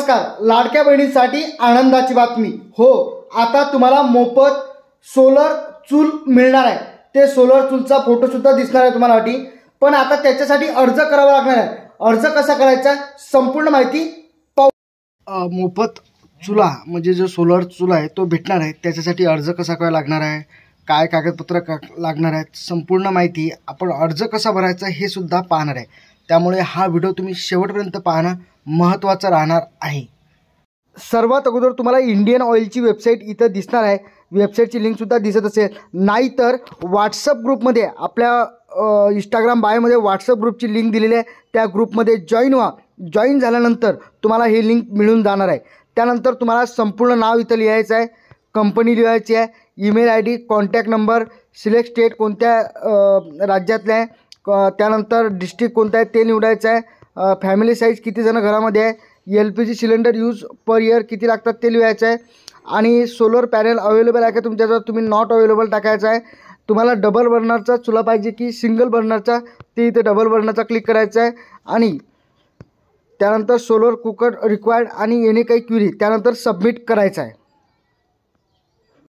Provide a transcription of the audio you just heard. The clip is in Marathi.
नमस्कार, लाडक्या बहिणींसाठी आनंदाची बातमी. हो, आता तुम्हाला मोफत सोलर चूल मिळणार आहे. ते सोलर चूलचा फोटो सुद्धा दिसणार आहे तुम्हाला वाटी. पण आता त्याच्यासाठी अर्ज करावा लागणार आहे. अर्ज कसा करायचा संपूर्ण माहिती पाहू. मोफत चुला म्हणजे जो सोलर चूल आहे तो भेटणार आहे. त्याच्यासाठी अर्ज कसा करावा लागणार आहे, काय कागदपत्र लागणार आहेत, संपूर्ण माहिती, आपण अर्ज कसा भरायचा हे सुद्धा पाहणार आहे. त्यामुळे हा व्हिडिओ तुम्ही शेवटपर्यंत पाहणं महत्त्वाचं राहणार आहे. सर्वात अगोदर तुम्हाला इंडियन ऑइलची वेबसाईट इथं दिसणार आहे. वेबसाईटची लिंकसुद्धा दिसत असेल. नाहीतर व्हॉट्सअप ग्रुपमध्ये आपल्या इंस्टाग्राम बायोमध्ये व्हॉट्सअप ग्रुपची लिंक दिलेली आहे. त्या ग्रुपमध्ये जॉईन व्हा. जॉईन झाल्यानंतर तुम्हाला हे लिंक मिळून जाणार आहे. त्यानंतर तुम्हाला संपूर्ण नाव इथं लिहायचं आहे, कंपनी लिहायची आहे, email ID, contact number, select state कोणत्या राज्यातले आहे, त्यानंतर डिस्ट्रिक्ट कोणता आहे ते निवडायचं आहे, फॅमिली साईज किती जण घरामध्ये आहे, LPG cylinder use per year किती लागतात ते लिहायचं आहे, आणि सोलर पॅनल अवेलेबल आहे का तुमच्याजवळ, तुम्ही नॉट अवेलेबल टाकायचं आहे. तुम्हाला डबल बर्नरचा चुला पाहिजे की सिंगल बर्नरचा, ते इथे डबल बर्नरचा क्लिक करायचा आहे. आणि त्यानंतर सोलर कुकर रिक्वायर्ड आणि येणे काही क्वेरी, त्यानंतर सबमिट करायचं आहे.